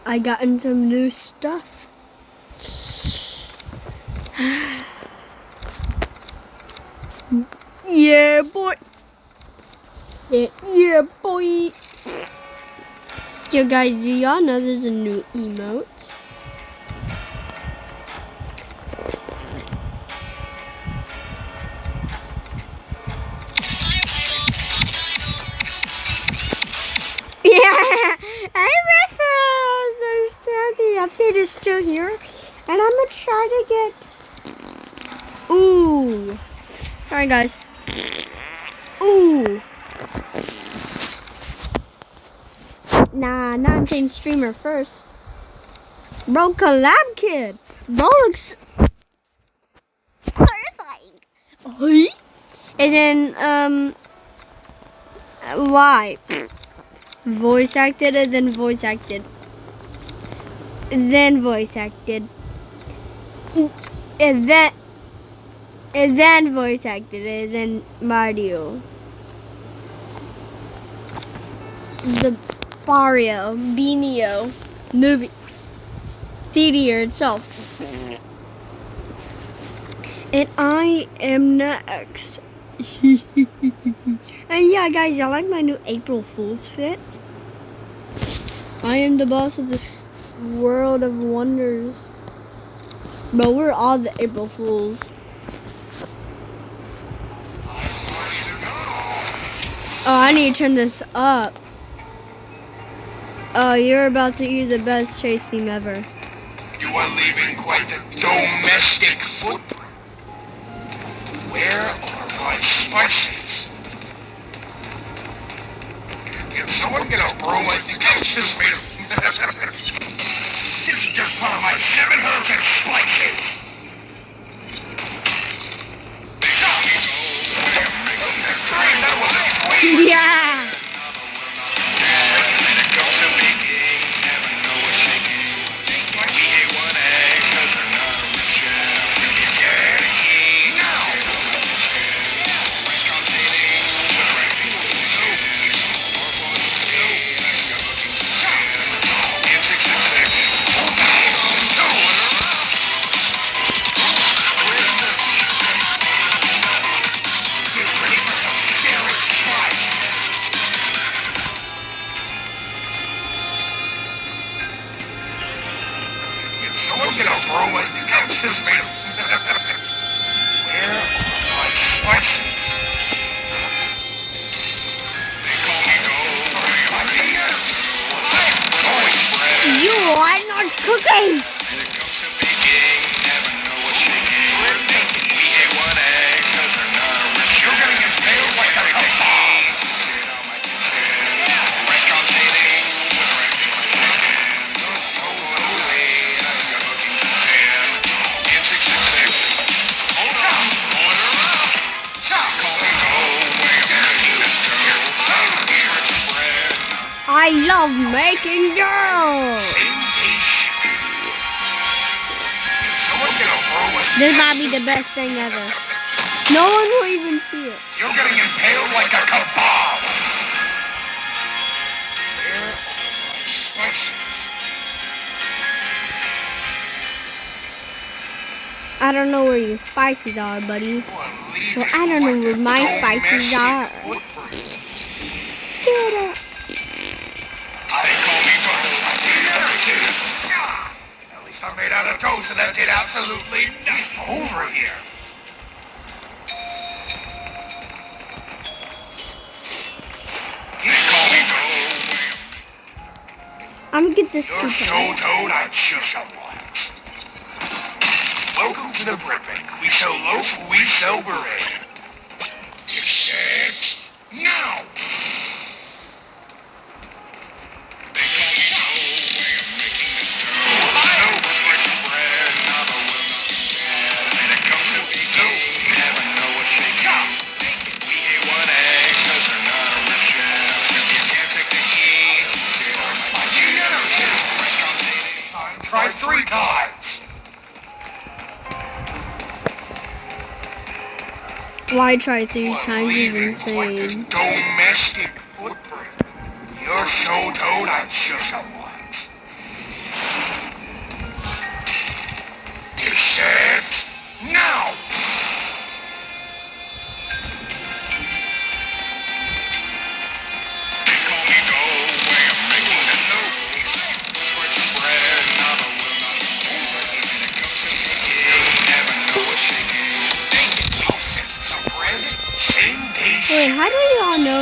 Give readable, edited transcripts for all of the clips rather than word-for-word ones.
I gotten some new stuff. Yeah, boy. Yeah, boy. Yo, guys, do y'all know there's a new emote? Yeah, I understand the update is still here, and I'm gonna try to get. Ooh, sorry guys. Ooh, nah, I'm saying streamer first. Bro, collab kid. Bro looks horrifying. Hey? And then why? Voice acted and then voice acted. Then voice acted. And then voice acted. And then Mario. The Mario Benio movie theater itself. And I am next. And yeah, guys, I like my new April Fool's fit. I am the boss of this world of wonders. But we're all the April Fools. Oh, I need to turn this up. Oh, you're about to eat the best chase team ever. You are leaving quite a domestic footprint. Where are my spices? Can someone get a broom like you just made This is just part of my 7 herbs and spices. Yeah. Cooking! I love making dough! This might be the best thing ever. No one will even see it. You're getting impaled like a kebab. Where are my spices? I don't know where your spices are, buddy. Well, I don't know where my spices are. Get up. At least I'm made out of toast and that did absolutely nothing. Over here. I'm gonna get this You're stupid. so toad, I just once. Welcome to the bread bank. We sell loaf, we sell bread. You said now. Try 3 times. Why try 3 times is insane. Domestic footprint. You're so toad, I just once.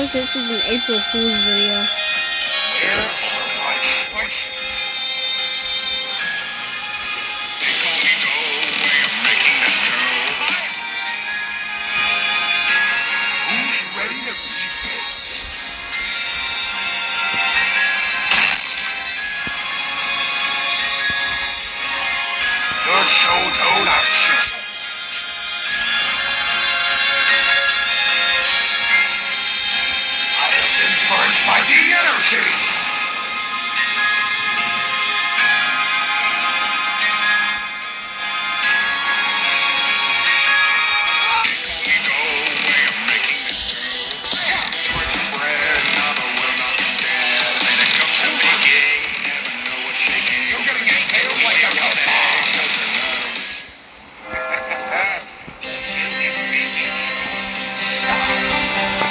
know if this is an April Fool's video. Where are my spices? Tickle me go, way of making this dough. Who's ready to be baked? You're so told I'm shuffle. I have been burnt by the energy.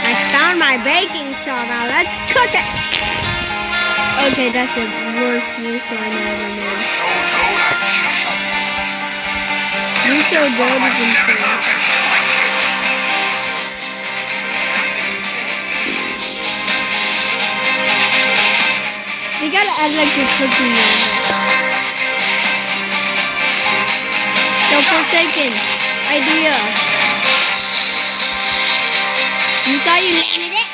I found my baking soda. Let's cook it. Okay, that's the worst voice line I ever made. You're so good at this. You gotta add like your cooking on it. No Forsaken. Idea. You thought you landed it?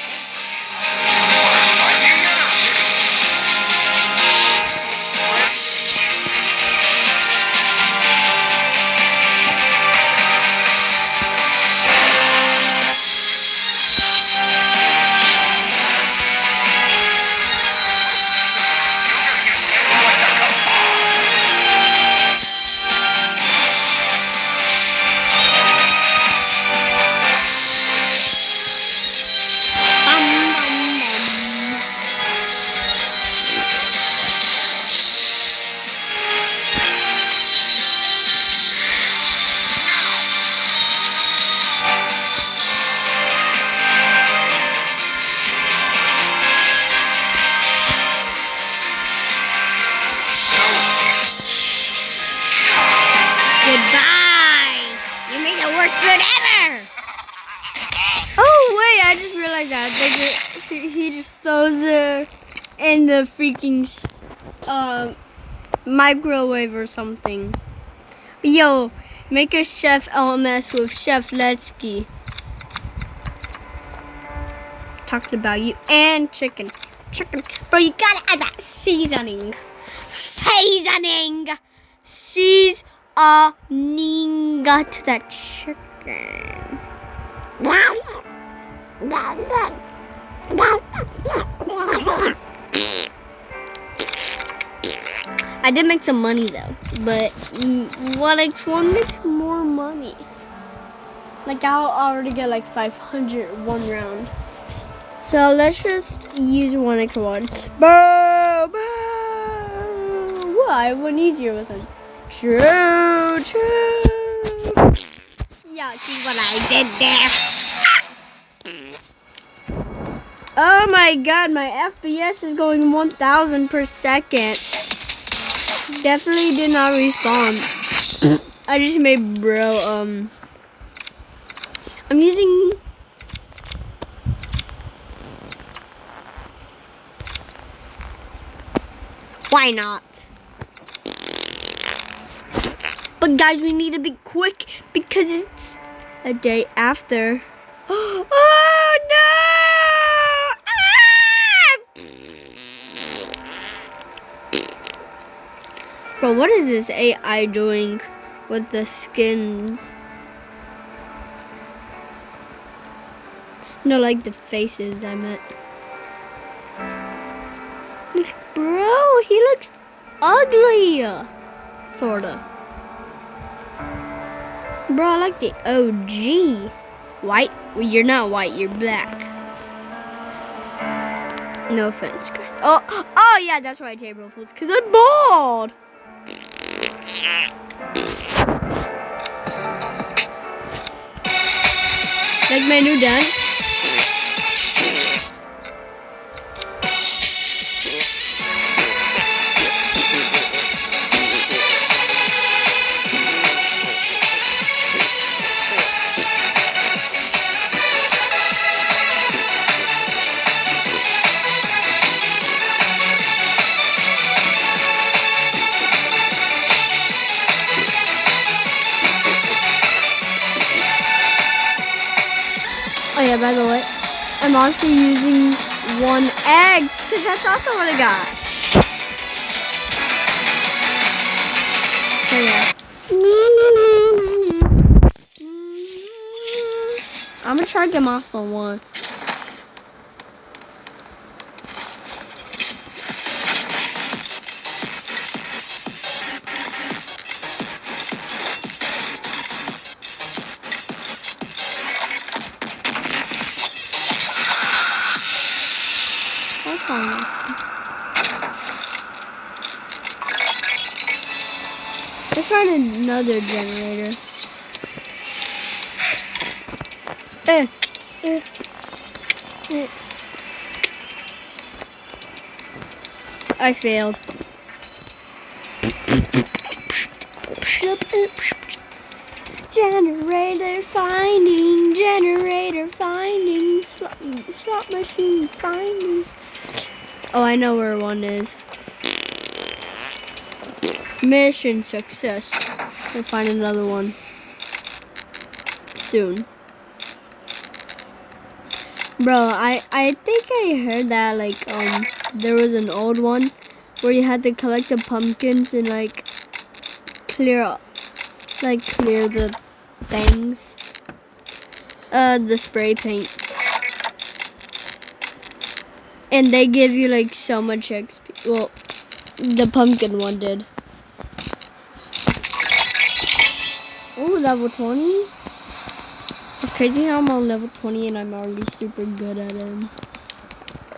Goodbye! You made the worst food ever! Oh wait, I just realized that. He just throws it in the freaking microwave or something. Yo, make a Chef LMS with Chef Letsky. Talked about you and chicken. Bro, you gotta add that seasoning. Seasoning to that chicken. I did make some money though, but 1x1 makes more money. Like I'll already get like 500 one round. So let's just use 1x1. Boom! Well, I went easier with him. True. Yeah, see what I did there. Oh my god, my FPS is going 1,000 per second. Definitely did not respawn. I just made I'm using why not? But guys, we need to be quick because it's a day after. Oh no! Bro, what is this AI doing with the skins? No, like the faces, I meant. Bro, he looks ugly. Sorta. Bro, I like the OG. White? Well, you're not white, you're black. No offense, guys. Oh yeah, that's why I take April Fools, because I'm bald. Like my new dance. yeah, by the way, I'm also using 1 eggs because that's also what I got. So yeah. I'm gonna try to get muscle 1. What's on? Let's find another generator. I failed. Generator finding, slot machine finding. Oh, I know where 1 is. Mission success. We'll find another one soon. Bro, I think I heard that like there was an old one where you had to collect the pumpkins and like clear the things. The spray paint. And they give you like so much XP. Well, the pumpkin one did. Oh, level 20? It's crazy how I'm on level 20 and I'm already super good at him.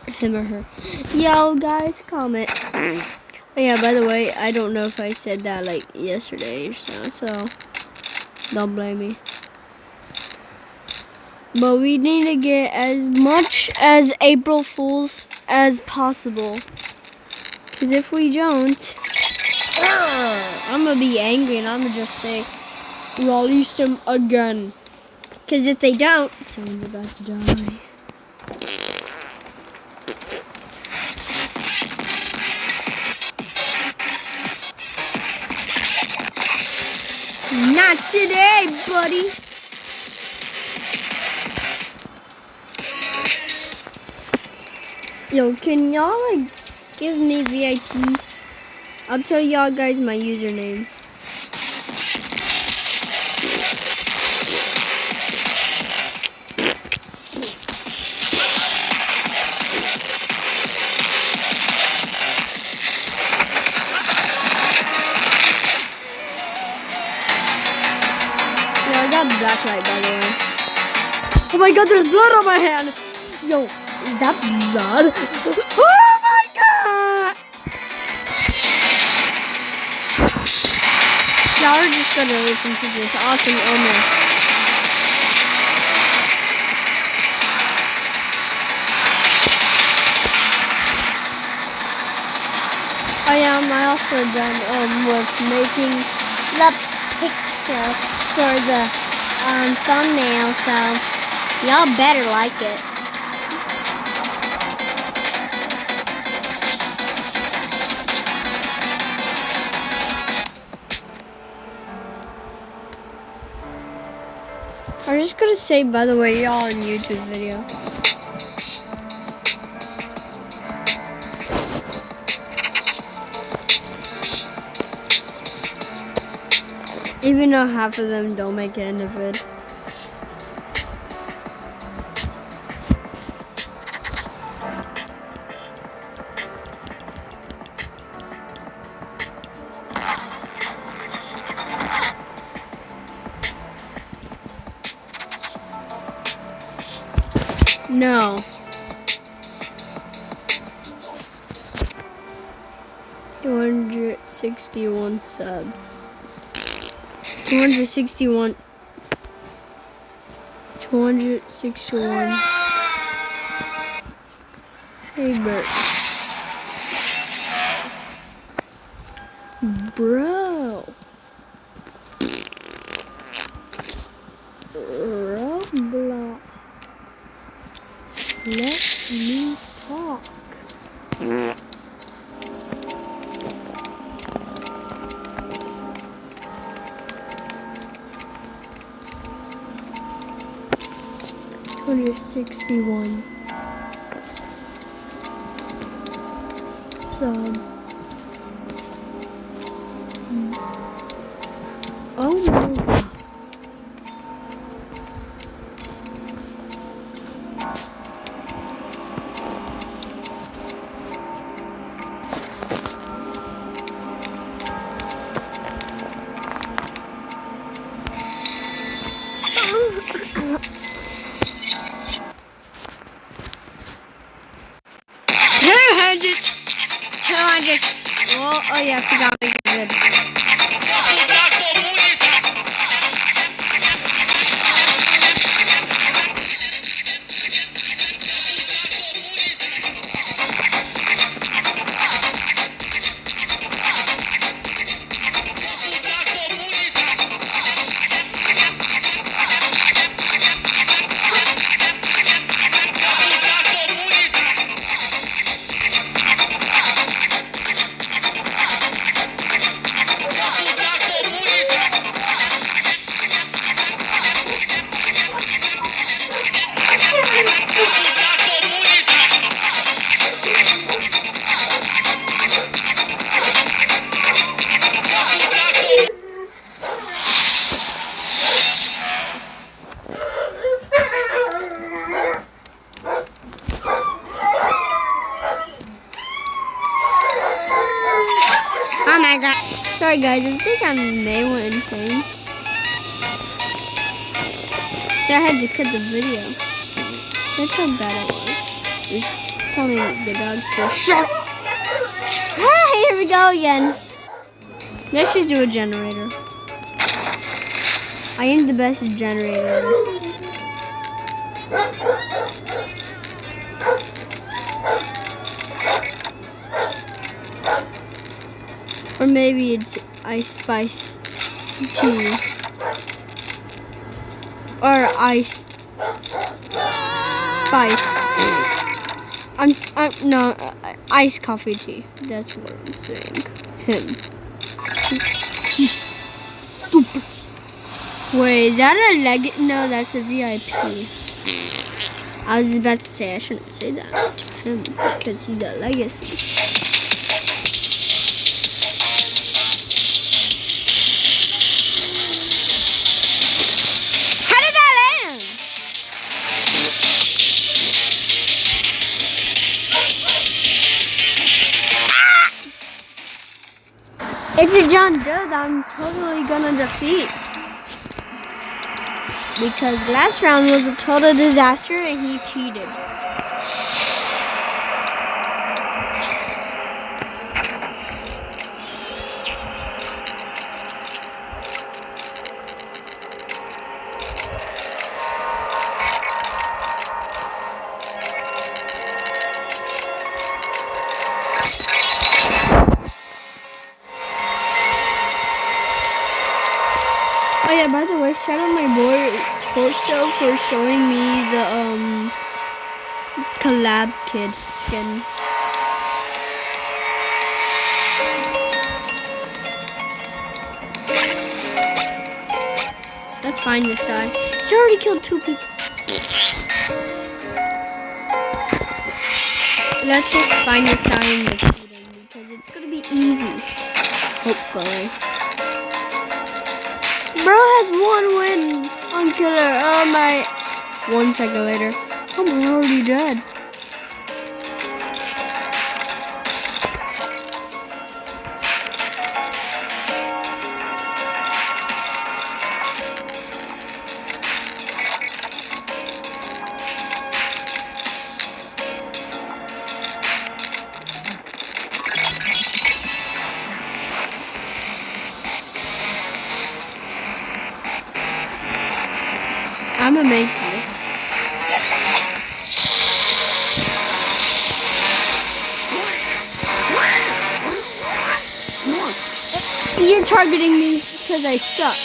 Him or her. Yo, guys, comment. Oh, yeah, by the way, I don't know if I said that like yesterday or so don't blame me. But we need to get as much as April Fools as possible. Because if we don't, I'm going to be angry and I'm going to just say, release them again. Because if they don't, someone's about to die. Not today, buddy. Yo, can y'all like give me VIP? I'll tell y'all guys my username. Yo, I got black light by the way. Oh my god, there's blood on my hand. Yo, is that blood? Oh my god! Y'all are just gonna listen to this awesome illness. I also done with making the picture for the thumbnail, so y'all better like it. I'm just gonna say, by the way, y'all on YouTube video. Even though half of them don't make it in the vid. No. $261 subs. 261. Hey, Bert. Bro. Roblox. Let me talk. 561 sub. Oh my god. Oh yeah, I forgot to make it good. Oh my god. Sorry guys, I think I may went insane. So I had to cut the video. That's how bad it was. Just telling the dogs to shut up. Ah, here we go again. Let's just do a generator. I am the best generator. Or maybe it's ice spice tea. Or ice spice. No, iced coffee tea. That's what I'm saying. Him. Stupid. Wait, is that a leg? No, that's a VIP. I was about to say I shouldn't say that to him because he's a legacy. If it's John Doe, I'm totally gonna defeat. Because last round was a total disaster and he cheated. Oh yeah, by the way, shout out my boy Torso for showing me the collab kid skin. Let's find this guy. He already killed 2 people. Let's just find this guy and defeat him because it's gonna be easy. Hopefully. Bro has 1 win on killer. Oh my. 1 second later. I'm already dead. I'm gonna make this. You're targeting me because I suck.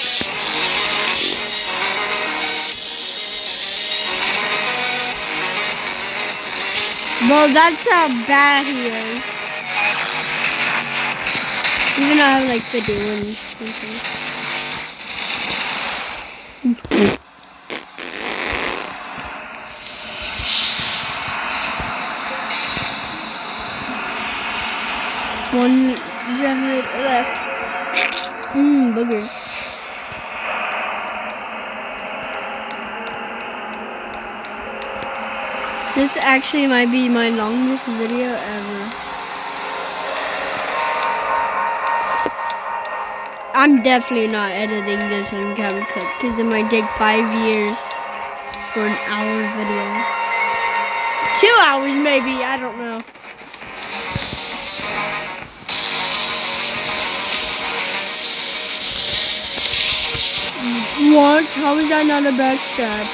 Well, that's how bad he is. Even though I have like 51 something. boogers. This actually might be my longest video ever. I'm definitely not editing this on CapCut because it might take 5 years for an hour video. 2 hours maybe, I don't know. What? How is that not a backstab?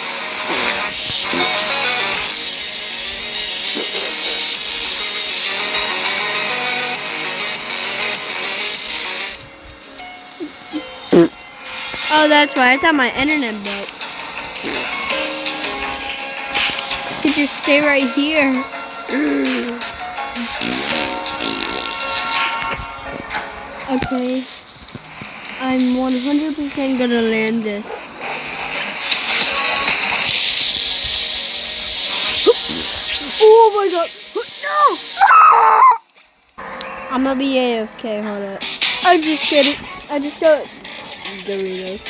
Oh, that's why. I thought my internet broke. Could just stay right here. Okay. I'm 100% gonna land this. Oh my god! No! I'm gonna be AFK, hold up. I'm just kidding. I just got Doritos.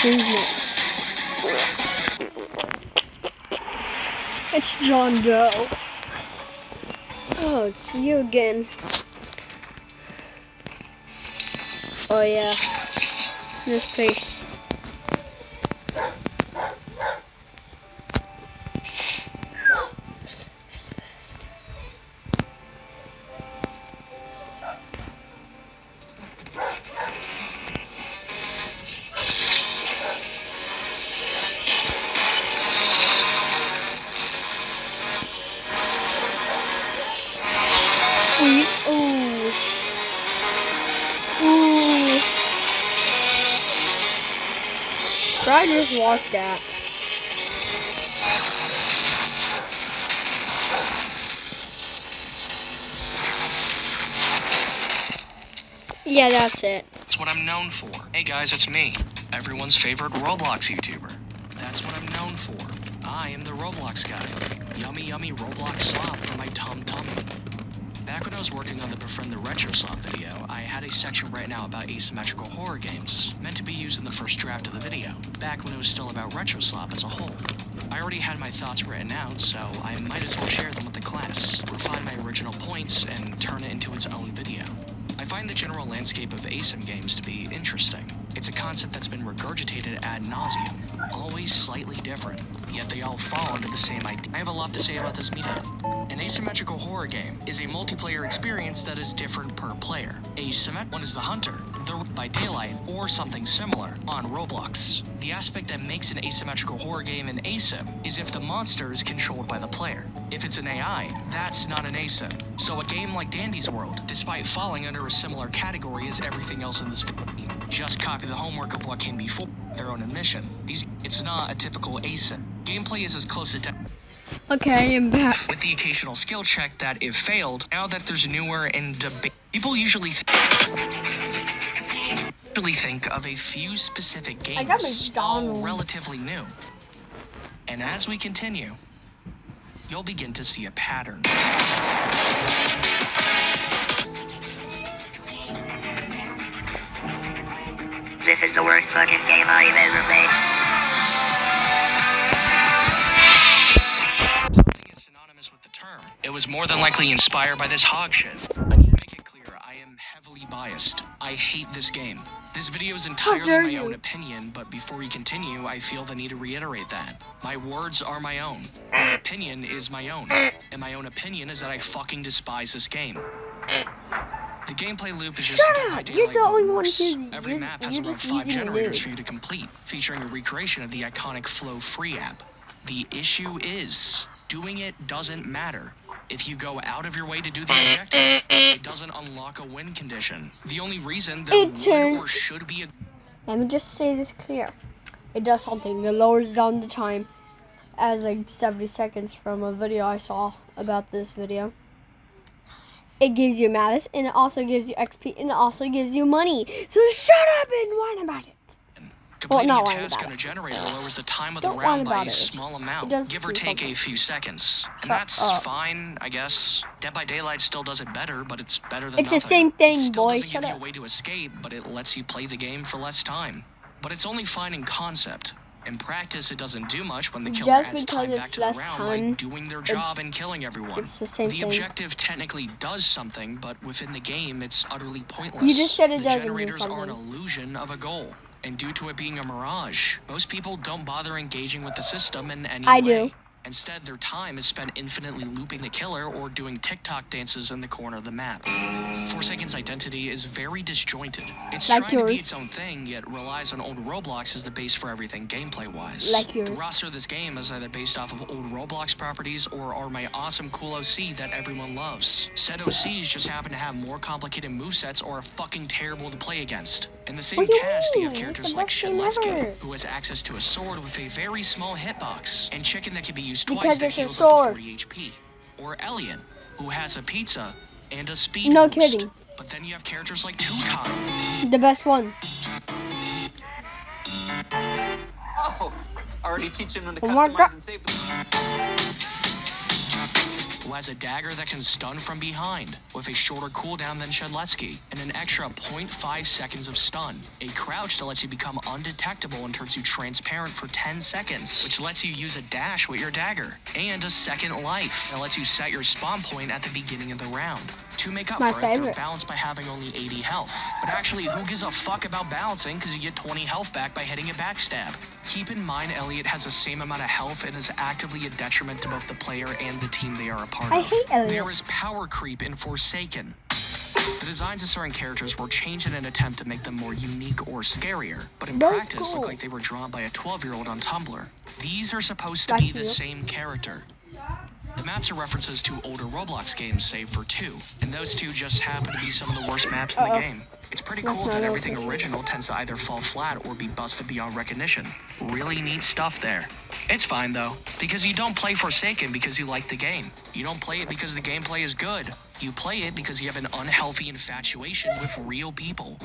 Who's it? It's John Doe. Oh, it's you again. Oh yeah, this place. I just walked that. Yeah, that's it. That's what I'm known for. Hey guys, it's me, everyone's favorite Roblox YouTuber. That's what I'm known for. I am the Roblox guy. Yummy, yummy Roblox slop for my tum-tummy. Back when I was working on the Befriend the Retro Slop video, I had a section right now about asymmetrical horror games, meant to be used in the first draft of the video, back when it was still about Retro Slop as a whole. I already had my thoughts written out, so I might as well share them with the class, refine my original points, and turn it into its own video. I find the general landscape of ASIM games to be interesting. It's a concept that's been regurgitated ad nauseum, always slightly different, yet they all fall under the same idea. I have a lot to say about this medium. An asymmetrical horror game is a multiplayer experience that is different per player. Asymmetrical one is the hunter, the by daylight, or something similar on Roblox. The aspect that makes an asymmetrical horror game an ASIM is if the monster is controlled by the player. If it's an AI, that's not an ASIM. So a game like Dandy's World, despite falling under a similar category as everything else in this video, just copy the homework of what came before their own admission. It's not a typical ASIM. Gameplay is as close to Okay, I'm back. with the occasional skill check that, if failed, now that there's newer and debate, people usually think of a few specific games, all relatively new. And as we continue, you'll begin to see a pattern. This is the worst fucking game I've ever made. Something is synonymous with the term. It was more than likely inspired by this hog shit. I need to make it clear, I am heavily biased. I hate this game. This video is entirely my own opinion, but before we continue, I feel the need to reiterate that. My words are my own. My opinion is my own. And my own opinion is that I fucking despise this game. The gameplay loop is just You're the only one who's every map has around 5 generators for you to complete, featuring a recreation of the iconic Flow Free app. The issue is, doing it doesn't matter. If you go out of your way to do the objective, it doesn't unlock a win condition. The only reason there would or should be a... Let me just say this clear. It does something. It lowers down the time as like 70 seconds from a video I saw about this video. It gives you Mattis, and it also gives you XP, and it also gives you money. So shut up and whine about it. Completing not a whine task about on a it. generator lowers the time of the Don't whine round by about a it. small It amount, does give or do take something. a few seconds. And Shut that's up. fine, I guess. Dead by Daylight still does it better, but it's better than It's the nothing. same thing, It still boy. doesn't Shut give you up. a way to escape, but it lets you play the game for less time. But it's only fine in concept. In practice, it doesn't do much when the killer Just adds because time back it's to the less round time, by doing their job and killing everyone. it's the same The thing. objective technically does something, but within the game, it's utterly pointless. You just said it the doesn't do generators are an something. illusion of a goal. And due to it being a mirage, most people don't bother engaging with the system in any I way. do. Instead, their time is spent infinitely looping the killer or doing TikTok dances in the corner of the map. Forsaken's identity is very disjointed. It's Like trying to be yours. its own thing, yet relies on old Roblox as the base for everything gameplay-wise. Like yours. The roster of this game is either based off of old Roblox properties or are my awesome cool OC that everyone loves. Said OCs just happen to have more complicated movesets or are fucking terrible to play against. In the same What do you cast, you have mean? characters It's the like best game ever. Shedletsky, who has access to a sword with a very small hitbox, and Chicken that can be used twice Because that it's a heals up sword. to 40 HP. Or Elliot, who has a pizza and a speed No boost. kidding. But then you have characters like Tuton. The best one. Oh, already teaching them to Oh my customize God. and save. Who has a dagger that can stun from behind, with a shorter cooldown than Shedletsky, and an extra 0.5 seconds of stun. A crouch that lets you become undetectable and turns you transparent for 10 seconds, which lets you use a dash with your dagger. And a second life that lets you set your spawn point at the beginning of the round. To make up My for it, they're favorite. balanced by having only 80 health. But actually, who gives a fuck about balancing because you get 20 health back by hitting a backstab? Keep in mind, Elliot has the same amount of health and is actively a detriment to both the player and the team they are a part I of. hate Elliot. There is power creep in Forsaken. The designs of certain characters were changed in an attempt to make them more unique or scarier, but in That's practice cool. look like they were drawn by a 12-year-old on Tumblr. These are supposed to Like be the you. same character. The maps are references to older Roblox games, save for 2, and those 2 just happen to be some of the worst maps in the game. It's pretty That's cool not that all everything official. original tends to either fall flat or be busted beyond recognition. Really neat stuff there. It's fine though, because you don't play Forsaken because you like the game. You don't play it because the gameplay is good. You play it because you have an unhealthy infatuation with real people.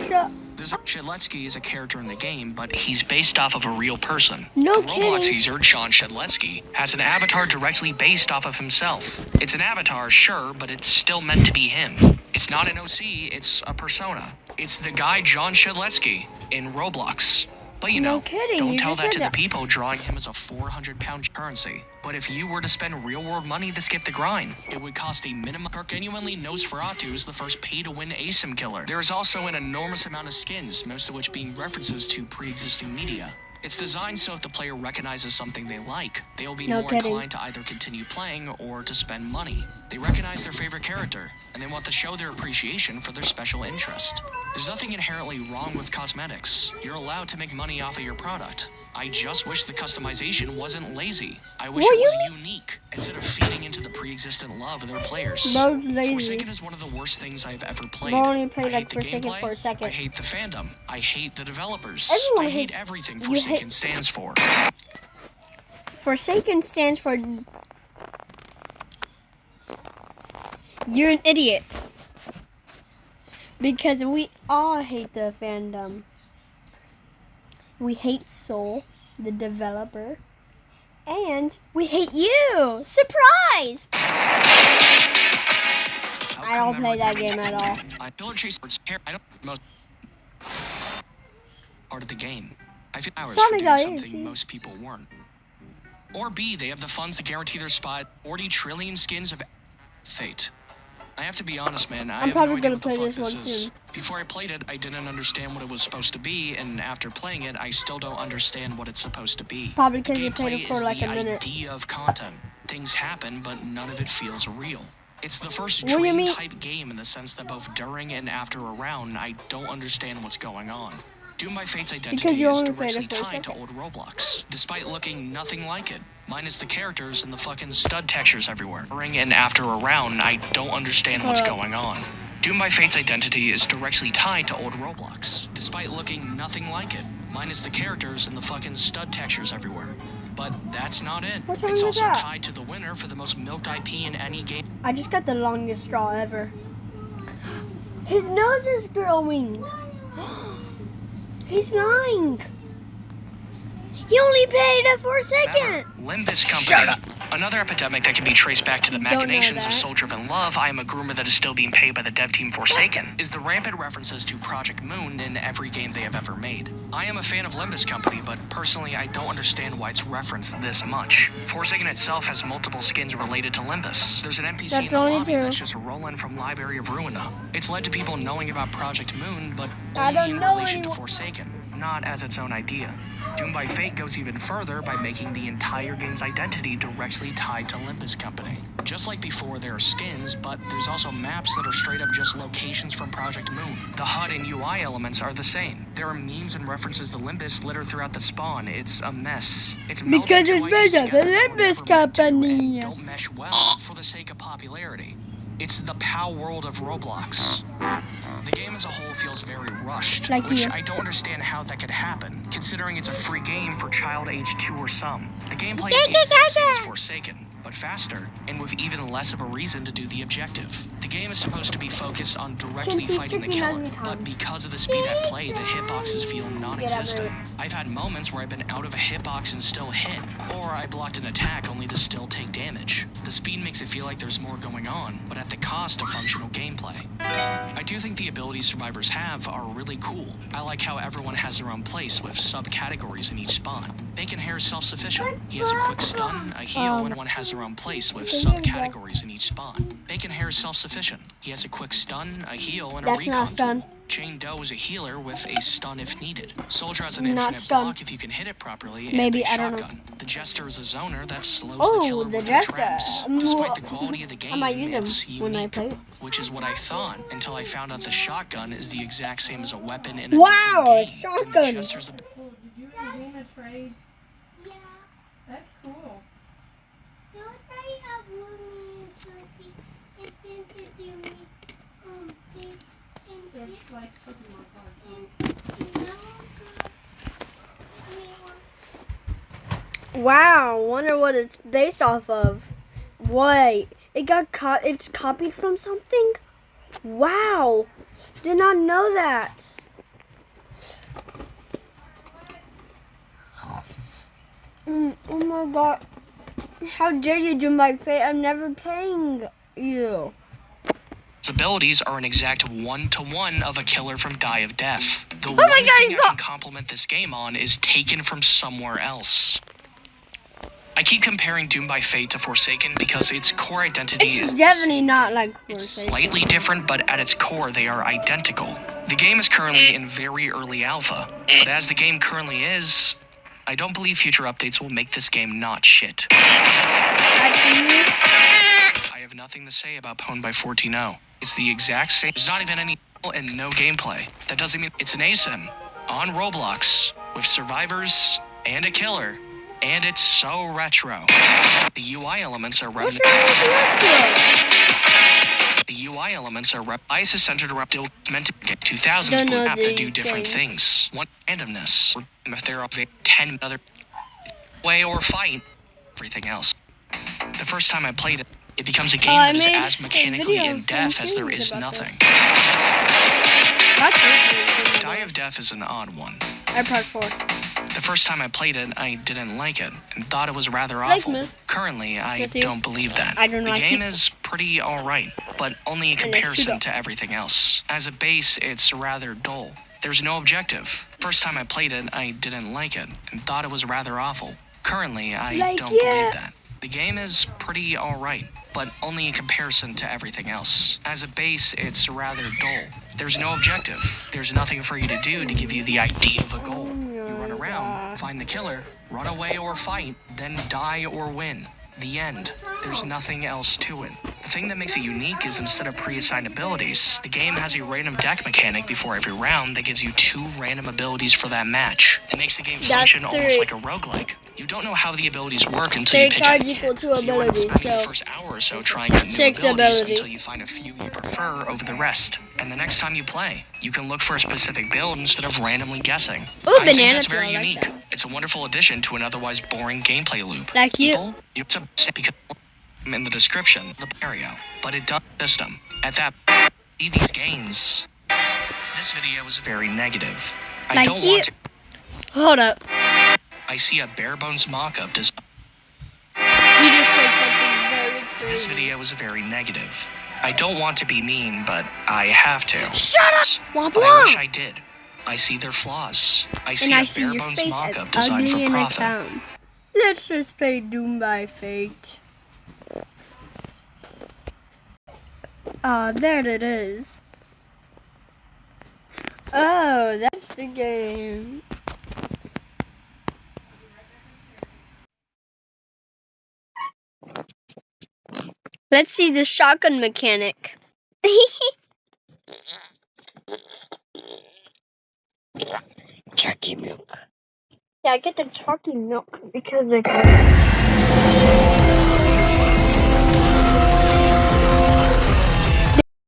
Shut. This Shedletsky is a character in the game, but he's based off of a real person. No the Roblox kidding. user, John Shedletsky, has an avatar directly based off of himself. It's an avatar, sure, but it's still meant to be him. It's not an OC, it's a persona. It's the guy John Shedletsky in Roblox. But you No know, kidding, don't you tell just that said to that. the people drawing him as a 400-pound currency. But if you were to spend real-world money to skip the grind, it would cost a minimum. Genuinely, Nosferatu is the first pay-to-win ASIM killer. There is also an enormous amount of skins, most of which being references to pre-existing media. It's designed so if the player recognizes something they like, they will be No more kidding. inclined to either continue playing or to spend money. They recognize their favorite character, and they want to show their appreciation for their special interest. There's nothing inherently wrong with cosmetics. You're allowed to make money off of your product. I just wish the customization wasn't lazy. I wish What it do was you unique, instead of feeding into the pre-existent love of their players. Bro, lazy. Forsaken is one of the worst things I've ever played. Bro only played, I like, hate the Forsaken gameplay, for a second. I hate the fandom. I hate the developers. Everyone I hate hates- everything you Forsaken hate- stands for. Forsaken stands for. You're an idiot. Because we all hate the fandom. We hate Soul, the developer. And we hate you! Surprise! I don't play that game at all. I don't chase words. I don't most part of the game. I feel hours for Sonic doing IC. something most people weren't. Or B, they have the funds to guarantee their spot 40 trillion skins of fate. I have to be honest, man. I I'm have no probably idea gonna what the play fuck this this one is. soon. Before I played it, I didn't understand what it was supposed to be, and after playing it, I still don't understand what it's supposed to be. Probably The 'cause you played it gameplay for is like the a minute. idea of content. Things happen, but none of it feels real. It's the first What do you mean? dream-type game in the sense that both during and after a round, I don't understand what's going on. Doom by Fate's Because identity you is only played directly it for a tied to second. old Roblox, despite looking nothing like it, minus the characters and the fucking stud textures everywhere. During and after a round, I don't understand what's Hold up. going on. Doom by Fate's identity is directly tied to old Roblox, despite looking nothing like it, minus the characters and the fucking stud textures everywhere. But that's not it. What's wrong It's with also that? tied to the winner for the most milked IP in any game. I just got the longest straw ever. His nose is growing. He's lying. He only paid a Forsaken. Limbus Company. Another epidemic that can be traced back to the Don't know machinations of that. Soldier-driven Love, I Am a Groomer that is still being paid by the dev team Forsaken, is the rampant references to Project Moon in every game they have ever made. I am a fan of Limbus Company, but personally I don't understand why it's referenced this much. Forsaken itself has multiple skins related to Limbus. There's an NPC in That's the only lobby two. that's just Roland from Library of Ruina. It's led to people knowing about Project Moon, but I only don't in know relation to anyone. Forsaken, not as its own idea. Doom by Fate goes even further by making the entire game's identity directly tied to Limbus Company. Just like before, there are skins, but there's also maps that are straight up just locations from Project Moon. The HUD and UI elements are the same. There are memes and references to Limbus littered throughout the spawn. It's a mess. It's melded Because two it's ideas made of the together that were Limbus never meant to Company. and don't mesh well for the sake of popularity. It's the POW world of Roblox. The game as a whole feels very rushed, Like which you. I don't understand how that could happen, considering it's a free game for child age 2 or some. The gameplay is the exact same as Forsaken, but faster, and with even less of a reason to do the objective. The game is supposed to be focused on directly Can fighting the be killer, stricken but because of the speed at play, the hitboxes feel non-existent. I've had moments where I've been out of a hitbox and still hit, or I blocked an attack only to still take damage. The speed makes it feel like there's more going on, but at the cost of functional gameplay. I do think the abilities survivors have are really cool. I like how everyone has their own place with subcategories in each spawn. Bacon Hair is self-sufficient. He has a quick stun, a heal, and everyone has their own place with subcategories in each spawn. Bacon Hair is self-sufficient. He has a quick stun, a heal, and a That's recon not stun. tool. Jane Doe is a healer with a stun if needed. Soldier has an Not infinite stun. block if you can hit it properly, Maybe, and a I don't know. shotgun. The Jester is a zoner that slows Oh, the killer the with her Jester. traps. Despite the quality of the game, I might use him it's when I unique, play it. which is what I thought until I found out the shotgun is the exact same as a weapon in a Wow, different game. shotgun. Jester's a Did you and Dana trade? Yeah. That's cool. So I have Woody and Sophie and Santa do me this and They're this just like Pokemon cards. and now Wow, wonder what it's based off of. Wait, it's copied from something? Wow, did not know that. Oh my god. How dare you do my fate? I'm never paying you. His abilities are an exact 1-to-1 of a killer from Die of Death. The one my God, thing he's I got- can compliment this game on is taken from somewhere else. I keep comparing Doom by Fate to Forsaken because its core identity It's is definitely not like It's Forsaken. slightly different, but at its core, they are identical. The game is currently in very early alpha, but as the game currently is, I don't believe future updates will make this game not shit. I have nothing to say about Pwned by 14.0. It's the exact same. There's not even any and no gameplay. That doesn't mean it's an ASIM on Roblox with survivors and a killer, and it's so retro. The UI elements are What's reminiscent. wrong with Retro? The UI elements are ICE is centered around still meant to get 2000s Don't blue know app that do these different things. things. One randomness. If there are 10 other way or fight, everything else. The first time I played it, it becomes a game I that is made as a mechanically video in depth as there from is James about nothing. That's Die of Death is an odd one. I part 4. The first time I played it, I didn't like it and thought it was rather Like awful. me. Currently, I With you. don't believe that. I don't the like game it. is pretty alright, but only in I like comparison Sudo. to everything else. As a base, it's rather dull. There's no objective. First time I played it, I didn't like it and thought it was rather awful. Currently, I Like don't it. believe that. The game is pretty alright, but only in comparison to everything else. As a base, it's rather dull. There's no objective. There's nothing for you to do to give you the idea of a goal. You run around, find the killer, run away or fight, then die or win. The end. There's nothing else to it. The thing that makes it unique is instead of pre-assigned abilities, the game has a random deck mechanic before every round that gives you 2 random abilities for that match. It makes the game function almost 3. like a roguelike. You don't know how the abilities work until you 3 pick cards it. equal 2 So you end up abilities, spending the so first hour or so trying out new 6 abilities abilities. until you find a few you prefer over the rest. And the next time you play, you can look for a specific build instead of randomly guessing. Ooh, I think banana that's peel, very I like unique. that. It's a wonderful addition to an otherwise boring gameplay loop. Like you. People, it's a because in the description of the scenario, but it does system. At that, these games. This video was very negative. I Like don't you- want to. Hold up. I see a bare bones mock-up. You just said something very This crazy. video is very negative. I don't want to be mean, but I have to. Shut up! Womp But I wish womp! I did. I see their flaws. I see And I a see bare your bones face mock-up as designed ugly for in a profit. town. Let's just play Doom by Fate. There it is. Oh, that's the game. Let's see the shotgun mechanic. Turkey milk. Yeah, I get the turkey milk because it